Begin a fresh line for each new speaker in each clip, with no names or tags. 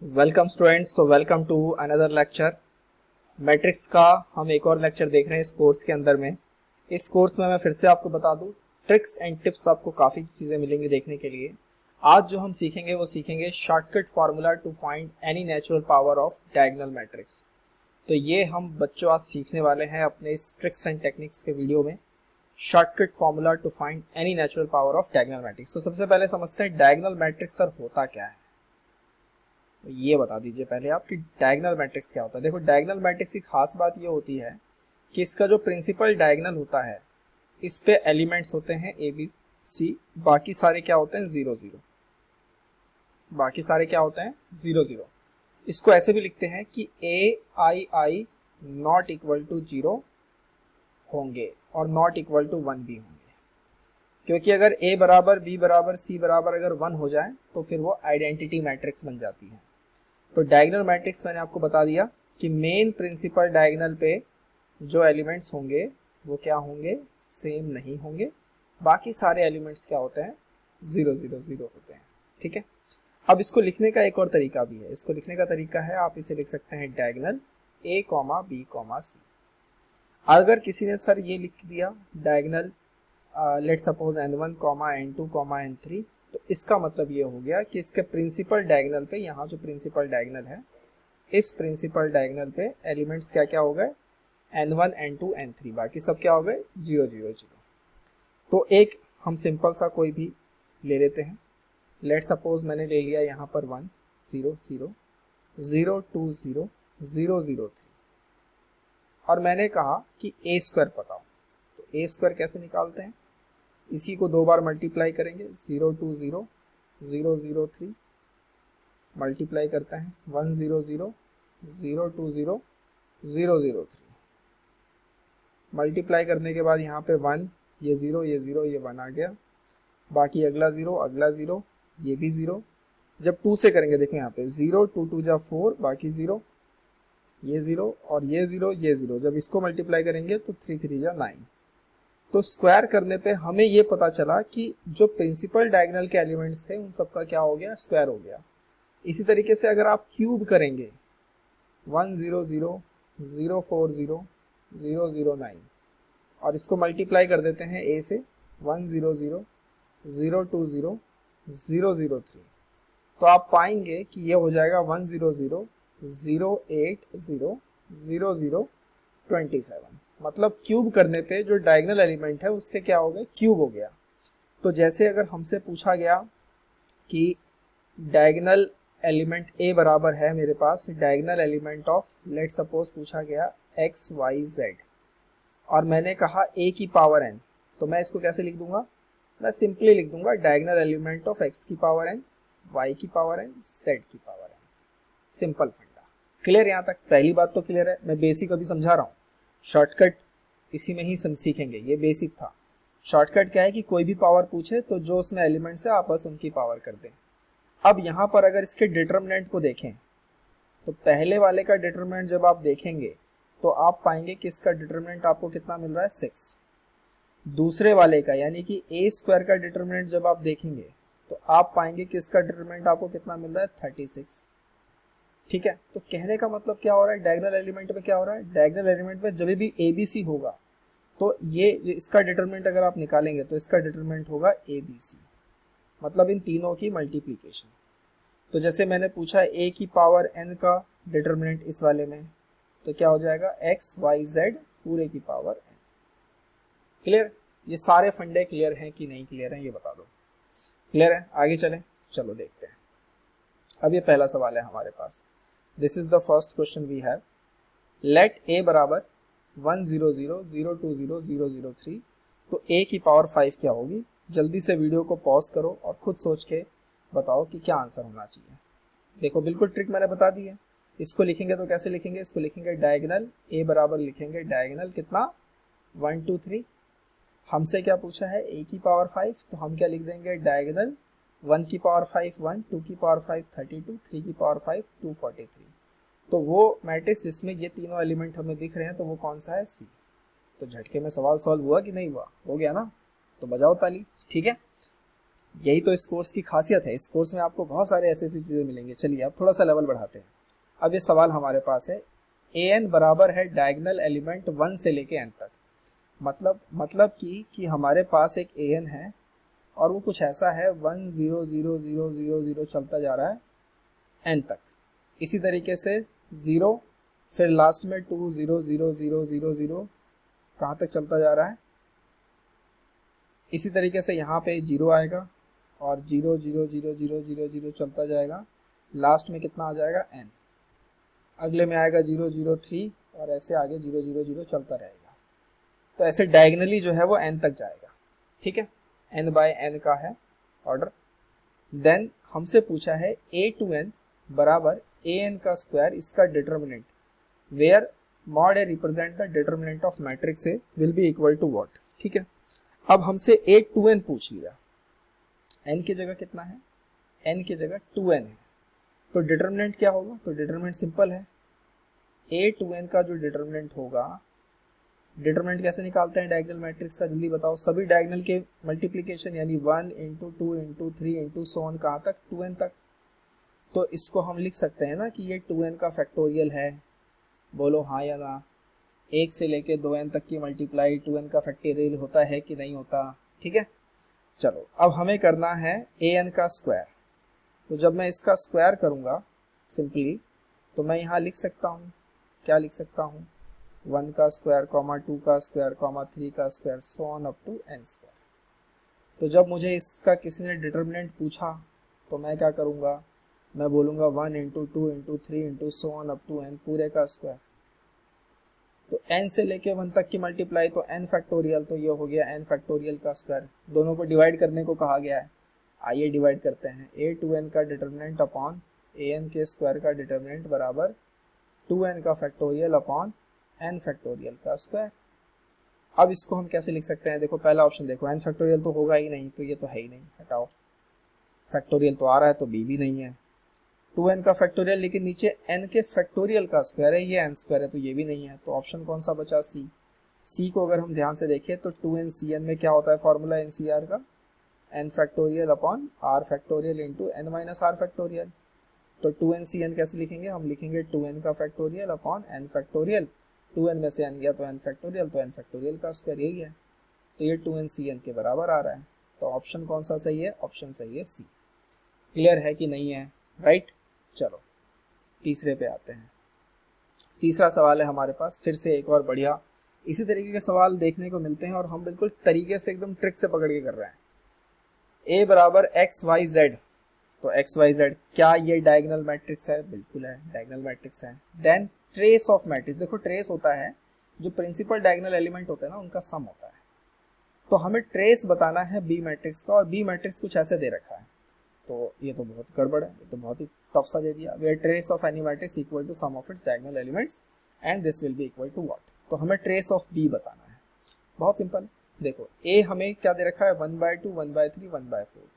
Welcome students, so welcome to another lecture. Matrix का हम एक और लेक्चर देख रहे हैं इस कोर्स के अंदर में। इस कोर्स में मैं फिर से आपको बता दूं, ट्रिक्स एंड टिप्स आपको काफ़ी चीज़ें मिलेंगी देखने के लिए। आज जो हम सीखेंगे वो सीखेंगे shortcut formula to find any natural power of diagonal matrix. तो ये हम बच्चों आज सीखने वाले हैं अपने इस ट्रिक्स एंड टेक्निक्स के वीडियो में, shortcut formula to find any natural power of diagonal matrix. तो सबसे पहले समझते हैं डायगोनल मैट्रिक्स सर होता क्या है। ये बता दीजिए पहले आप कि डायगोनल मैट्रिक्स क्या होता है। देखो, डायगोनल मैट्रिक्स की खास बात ये होती है कि इसका जो प्रिंसिपल डायगोनल होता है इस पे एलिमेंट्स होते हैं ए बी सी, बाकी सारे क्या होते हैं जीरो जीरो। बाकी सारे क्या होते हैं जीरो जीरो। इसको ऐसे भी लिखते हैं कि ए आई आई नॉट इक्वल टू जीरो होंगे और नॉट इक्वल टू वन भी होंगे, क्योंकि अगर ए बराबर बी बराबर सी बराबर अगर वन हो जाए तो फिर वो आइडेंटिटी मैट्रिक्स बन जाती है। तो डायगोनल मैट्रिक्स मैंने आपको बता दिया कि मेन प्रिंसिपल डायगोनल पे जो एलिमेंट्स होंगे वो क्या होंगे, सेम नहीं होंगे। बाकी सारे एलिमेंट्स क्या होते हैं, जीरो जीरो जीरो होते हैं। ठीक है, अब इसको लिखने का एक और तरीका भी है। इसको लिखने का तरीका है, आप इसे लिख सकते हैं diagonal A comma B comma C. अगर किसी ने सर ये लिख दिया diagonal let suppose n1 comma n2 comma n3, तो इसका मतलब ये हो गया कि इसके प्रिंसिपल डायगोनल पे, यहाँ जो प्रिंसिपल डायगोनल है इस प्रिंसिपल डायगोनल पे एलिमेंट्स क्या क्या हो गए, n1 n2 n3, बाकी सब क्या हो गए जीरो जीरो जीरो। तो एक हम सिंपल सा कोई भी ले लेते हैं। लेट सपोज मैंने ले लिया यहाँ पर 1 0 0 0 2 0 0 0 3 और मैंने कहा कि ए स्क्वायर बताओ। तो ए स्क्वायर कैसे निकालते हैं, इसी को दो बार मल्टीप्लाई करेंगे, 0 2 0 0 0 3 मल्टीप्लाई करते हैं 1 0 0 0 2 0 0 0 3। मल्टीप्लाई करने के बाद यहाँ पे 1, ये 0 ये 0 ये 1 आ गया, बाकी अगला 0 अगला 0 ये भी 0। जब 2 से करेंगे देखें यहाँ पे 0 2 2 जा 4, बाकी 0 ये 0 और ये 0 ये 0। जब इसको मल्टीप्लाई करेंगे तो 3 3 जा 9। तो स्क्वायर करने पे हमें ये पता चला कि जो प्रिंसिपल डायगोनल के एलिमेंट्स थे उन सबका क्या हो गया, स्क्वायर हो गया। इसी तरीके से अगर आप क्यूब करेंगे 1 0 0 0 4 0 0 0 9 और इसको मल्टीप्लाई कर देते हैं ए से 1 0 0 0 2 0 0 0 3, तो आप पाएंगे कि ये हो जाएगा 1 0 0 0 8 0 0 0 27। मतलब क्यूब करने पे जो डायगोनल एलिमेंट है उसके क्या हो गए, क्यूब हो गया। तो जैसे अगर हमसे पूछा गया कि डायगोनल एलिमेंट ए बराबर है मेरे पास diagonal element of, let suppose पूछा गया एक्स वाई जेड, और मैंने कहा ए की पावर एन, तो मैं इसको कैसे लिख दूंगा, मैं सिंपली लिख दूंगा डायगोनल एलिमेंट ऑफ एक्स की पावर एन, वाई की पावर एन, जेड की पावर एन। सिंपल फंडा क्लियर। यहाँ तक पहली बात तो क्लियर है। मैं बेसिक अभी समझा रहा हूँ, शॉर्टकट इसी में ही सीखेंगे। ये बेसिक था। शॉर्टकट क्या है कि कोई भी पावर पूछे तो जो उसमें एलिमेंट्स है आप बस उनकी पावर कर दें। अब यहाँ पर अगर इसके डिटरमिनेंट को देखें तो पहले वाले का डिटरमिनेंट जब आप देखेंगे तो आप पाएंगे कि इसका डिटरमिनेंट आपको कितना मिल रहा है, 6। दूसरे वाले का यानी कि ए स्क्वायर का डिटरमिनेंट जब आप देखेंगे तो आप पाएंगे कि इसका डिटरमिनेंट आपको कितना मिल रहा है, 36। ठीक है, तो कहने का मतलब क्या हो रहा है, डायगोनल एलिमेंट में क्या हो रहा है, डायगोनल एलिमेंट में जब भी ए बी सी होगा तो ये इसका डिटरमिनेंट अगर आप निकालेंगे तो इसका डिटरमिनेंट होगा ए बी सी, मतलब इन तीनों की मल्टीप्लीकेशन। तो जैसे मैंने पूछा ए की पावर एन का डिटरमिनेंट इस वाले में, तो क्या हो जाएगा एक्स वाई जेड पूरे की पावर एन। क्लियर, ये सारे फंडे क्लियर हैं कि नहीं क्लियर हैं ये बता दो। क्लियर है, आगे चलें, चलो देखते हैं। अब ये पहला सवाल है हमारे पास। This is the first question we have. Let A बराबर 1 0 0 0 2 0 0 0 3, तो ए की पावर 5 क्या होगी। जल्दी से वीडियो को पॉज करो और खुद सोच के बताओ कि क्या आंसर होना चाहिए। देखो बिल्कुल ट्रिक मैंने बता दी है। इसको लिखेंगे तो कैसे लिखेंगे, इसको लिखेंगे डायगोनल ए बराबर लिखेंगे डायगोनल कितना 1 2 3। हमसे क्या पूछा है, ए की पावर 5, तो हम क्या लिख देंगे डायगोनल 1 की पावर 5 1, 2 की पावर 5 32, 3 की पावर 5 243। तो वो मैट्रिक्स जिसमें ये तीनों एलिमेंट हमें दिख रहे हैं तो वो कौन सा है, सी। तो झटके में सवाल सॉल्व हुआ कि नहीं हुआ, हो गया ना, तो बजाओ ताली। ठीक है, यही तो इस कोर्स की खासियत है, इस कोर्स में आपको बहुत सारे ऐसी ऐसी चीज़ें मिलेंगी। चलिए अब थोड़ा सा लेवल बढ़ाते हैं। अब ये सवाल हमारे पास है, ए एन बराबर है डायगनल एलिमेंट 1 से लेके एन तक। मतलब कि हमारे पास एक ए एन है और वो कुछ ऐसा है 1 0 0 0 0 0 चलता जा रहा है एन तक। इसी तरीके से 0, फिर लास्ट में 2 0 0 0 0 0 कहाँ तक चलता जा रहा है। इसी तरीके से यहाँ पे 0 आएगा और 0 0 0 0 0 0 चलता जाएगा, लास्ट में कितना आ जाएगा n। अगले में आएगा 0 0 3 और ऐसे आगे 0 0 0 चलता रहेगा। तो ऐसे डायगनली जो है वो n तक जाएगा, ठीक है, n बाय n का है ऑर्डर। देन हमसे पूछा है a टू n बराबर an का स्क्वायर, इसका determinant where mod A represent the determinant of matrix A will be equal to what. ठीक है, अब हमसे a टू n पूछ लिया, n की जगह कितना है, n की जगह 2n है, तो डिटर्मिनेंट क्या होगा। तो डिटर्मिनेंट सिंपल है, a टू n का जो डिटर्मिनेंट होगा, डिटर्मिनेंट कैसे निकालते हैं डायगोनल मैट्रिक्स का, जल्दी बताओ। सभी डायगोनल के मल्टीप्लिकेशन यानी 1 into 2 into 3 into so on, कहाँ तक, 2n तक। तो इसको हम लिख सकते हैं ना कि ये 2n का फैक्टोरियल है। बोलो हाँ या ना। 1 से लेके 2n तक की मल्टीप्लाई 2n का फैक्टोरियल होता है कि नहीं होता। ठीक है, चलो अब हमें करना है an का स्क्वायर। तो जब मैं इसका स्क्वायर करूंगा सिंपली, तो मैं यहाँ लिख सकता हूँ, क्या लिख सकता हूँ, 1 का स्क्वायर कॉमा 2 का स्क्वायर कॉमा 3 का square so on up to n square. तो जब मुझे इसका किसी ने डिटर्मिनेंट पूछा तो मैं क्या करूँगा, मैं बोलूँगा 1 into 2 into 3 into so on up to n पूरे का स्क्वायर। तो n से लेके 1 तक की मल्टीप्लाई तो n फैक्टोरियल, तो ये हो गया n फैक्टोरियल का स्क्वायर। दोनों को डिवाइड करने को कहा गया है, आइए डिवाइड करते हैं। a टू n का डिटर्मिनेंट अपॉन an के स्क्वायर का डिटर्मिनेंट बराबर 2n का फैक्टोरियल अपॉन n फैक्टोरियल का स्क्वायर। अब इसको हम कैसे लिख सकते हैं, देखो पहला ऑप्शन देखो, n फैक्टोरियल तो होगा ही नहीं, तो ये तो है ही नहीं, हटाओ। फैक्टोरियल तो आ रहा है तो b भी नहीं है। 2n का फैक्टोरियल, लेकिन नीचे n के फैक्टोरियल का स्क्वायर है, ये n स्क्वायर है, तो ये भी नहीं है। तो ऑप्शन कौन सा बचा, c। c को अगर हम ध्यान से देखें तो 2n में क्या होता है फॉर्मूला NCR का, n factorial upon r factorial into n minus r factorial. तो 2n कैसे लिखेंगे, हम लिखेंगे 2n का factorial upon n factorial, 2n में से n गया तो n फैक्टोरियल, तो n फैक्टोरियल का स्क्वायर यही है। तो ये 2n के बराबर आ रहा है। तो ऑप्शन कौन सा सही है, ऑप्शन सही है सी। क्लियर है कि नहीं है, राइट। चलो तीसरे पे आते हैं। तीसरा सवाल है हमारे पास, फिर से एक और बढ़िया इसी तरीके के सवाल देखने को मिलते हैं और हम बिल्कुल तरीके से एकदम ट्रिक से पकड़ के कर रहे हैं। a बराबर XYZ, तो XYZ क्या ये डायगोनल मैट्रिक्स है, बिल्कुल है, डायगोनल मैट्रिक्स है। देन ट्रेस ऑफ मैट्रिक्स, देखो ट्रेस होता है जो प्रिंसिपल डायगोनल एलिमेंट होते हैं ना उनका सम होता है। तो हमें ट्रेस बताना है बी मैट्रिक्स का, और बी मैट्रिक्स कुछ ऐसे दे रखा है, तो ये तो बहुत गड़बड़ है, ये तो बहुत ही टफ सा दे दिया। Where trace of any matrix equal to sum of its diagonal elements and this will be equal to what. तो हमें ट्रेस ऑफ बी बताना है, बहुत सिंपल। देखो ए हमें क्या दे रखा है, 1/2 1/3 1/4।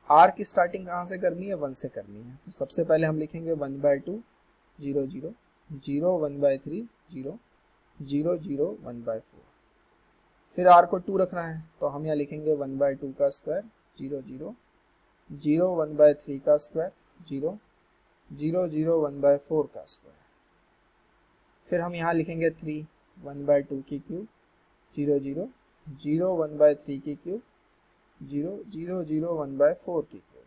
आर की स्टार्टिंग कहाँ से करनी है, 1 से करनी है। तो सबसे पहले हम लिखेंगे 1/2 0 0 0 1/3 0 0 0 1/4। फिर आर को 2 रखना है, तो हम यहाँ लिखेंगे 1/2 का स्क्वायर 0 0 0 1/3 का स्क्वायर 0 0 0 1/4 का स्क्वायर। फिर हम यहाँ लिखेंगे 3 1/2 की क्यूब 0 0 0 1/3 की क्यूब 0 0 0 1/4 की क्यूब।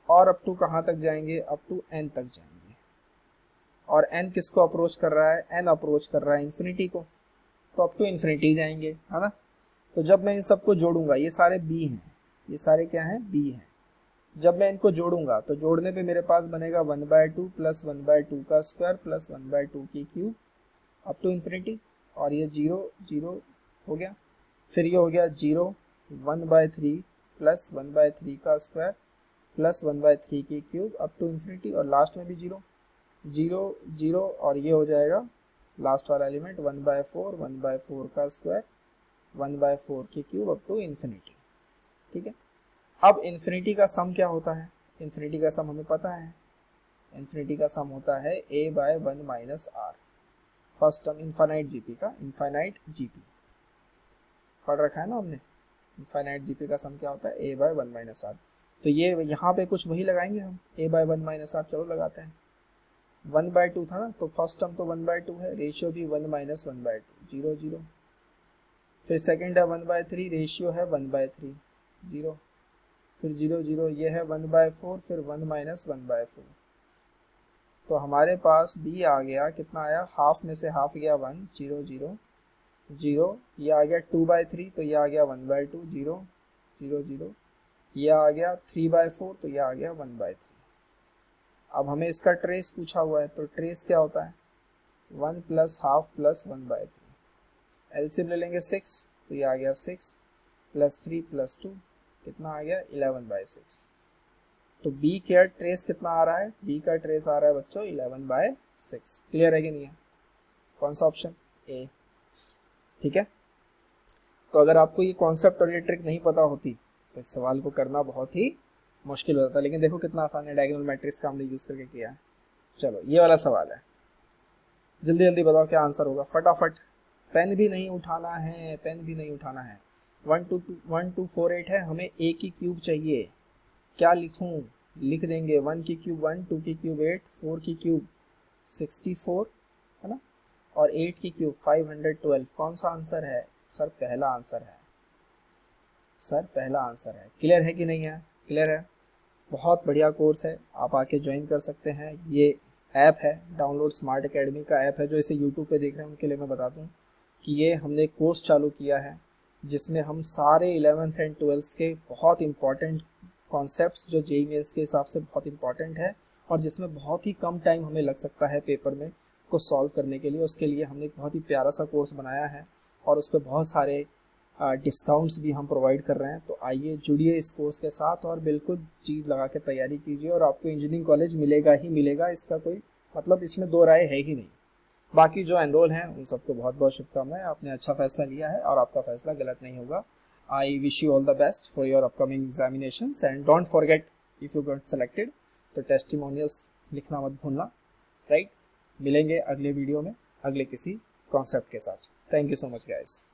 और अप टू कहाँ तक जाएंगे, अप टू n तक जाएंगे। और n किसको अप्रोच कर रहा है, n अप्रोच कर रहा है इन्फिनिटी को, तो अप टू इन्फिनिटी जाएंगे, है ना। तो जब मैं इन सबको जोड़ूंगा, ये सारे b हैं, ये सारे क्या हैं, b हैं। जब मैं इनको जोड़ूंगा तो जोड़ने पे मेरे पास बनेगा 1/2 प्लस 1/2 का स्क्वायर प्लस 1/2 की क्यूब अप टू इन्फिनिटी। और ये 0 0 हो गया। फिर ये हो गया 0 1/3 प्लस 1/3 का स्क्वायर प्लस 1/3 की क्यूब अप टू इन्फिनिटी। और लास्ट में भी 0 0 0 और ये हो जाएगा लास्ट वाला एलिमेंट 1/4 1/4 का स्क्वायर 1/4 की क्यूब अप टू इन्फिनिटी। ठीक है, अब इन्फिनिटी का सम क्या होता है, इन्फिनिटी का सम हमें पता है, इन्फिनिटी का सम होता है a/1 minus r। First term infinite GP का, इनफाइनाइट जीपी पढ़ रखा है ना हमने। इनफाइनाइट जीपी का सम क्या होता है, ए बाय 1 माइनस आर। तो ये यहाँ पे कुछ वही लगाएंगे हम, ए बाय 1 माइनस आर। चलो लगाते हैं। 1/2 था ना, तो फर्स्ट टर्म तो 1/2 है, रेशियो भी 1 माइनस 1/2, 0 0। फिर सेकेंड है 1/3, रेशियो है 1/3, 0। फिर 0 0, ये है 1/4, फिर 1 माइनस 1/4। तो हमारे पास बी आ गया, कितना आया, हाफ में से हाफ गया 1, 0 0 0। ये आ गया 2/3, तो ये आ गया 1/2, 0 0 0। ये आ गया 3/4, तो ये आ गया 1/3। अब हमें इसका ट्रेस पूछा हुआ है, तो ट्रेस क्या होता है, 1 प्लस हाफ प्लस 1/3। एलसीएम ले लेंगे 6, तो ये आ गया 6 प्लस 3 प्लस 2, कितना आ गया 11/6। तो बी का ट्रेस कितना आ रहा है, बी का ट्रेस आ रहा है बच्चों 11/6। क्लियर है कि नहीं है, कौन सा ऑप्शन, ए। ठीक है, तो अगर आपको ये कॉन्सेप्ट और ये ट्रिक नहीं पता होती तो इस सवाल को करना बहुत ही मुश्किल हो जाता है, लेकिन देखो कितना आसान है, डायगोनल मैट्रिक्स का हमने यूज करके किया है। चलो ये वाला सवाल है, जल्दी जल्दी बताओ क्या आंसर होगा, फटाफट। पेन भी नहीं उठाना है, पेन भी नहीं उठाना है। 1248 है, हमें ए की क्यूब चाहिए। क्या लिखूं, लिख देंगे 1 की क्यूब 1, 2 की क्यूब 8, 4 की क्यूब 64, है ना, और 8 की क्यूब 512। कौन सा आंसर है सर, पहला आंसर है सर, पहला आंसर है। क्लियर है कि नहीं है, क्लियर है। बहुत बढ़िया कोर्स है, आप आके ज्वाइन कर सकते हैं। ये ऐप है डाउनलोड, स्मार्ट एकेडमी का ऐप है। जो इसे यूट्यूब पे देख रहे हैं उनके लिए मैं बता दूं कि ये हमने कोर्स चालू किया है जिसमें हम सारे 11th एंड 12th के बहुत इंपॉर्टेंट कॉन्सेप्ट्स जो जेईई मेंस के हिसाब से बहुत इंपॉर्टेंट है और जिसमें बहुत ही कम टाइम हमें लग सकता है पेपर में को सॉल्व करने के लिए, उसके लिए हमने एक बहुत ही प्यारा सा कोर्स बनाया है और उस पर बहुत सारे डिस्काउंट्स भी हम प्रोवाइड कर रहे हैं। तो आइए जुड़िए इस कोर्स के साथ और बिल्कुल चीज़ लगा के तैयारी कीजिए और आपको इंजीनियरिंग कॉलेज मिलेगा ही मिलेगा, इसका कोई मतलब इसमें दो राय है ही नहीं। बाकी जो एनरोल हैं उन सबको बहुत बहुत शुभकामनाएं, आपने अच्छा फैसला लिया है और आपका फैसला गलत नहीं होगा। I wish you all the best for your upcoming examinations and don't forget if you got selected तो टेस्टिमोनियल्स लिखना मत भूलना, राइट। मिलेंगे अगले वीडियो में अगले किसी कॉन्सेप्ट के साथ। Thank you so much guys.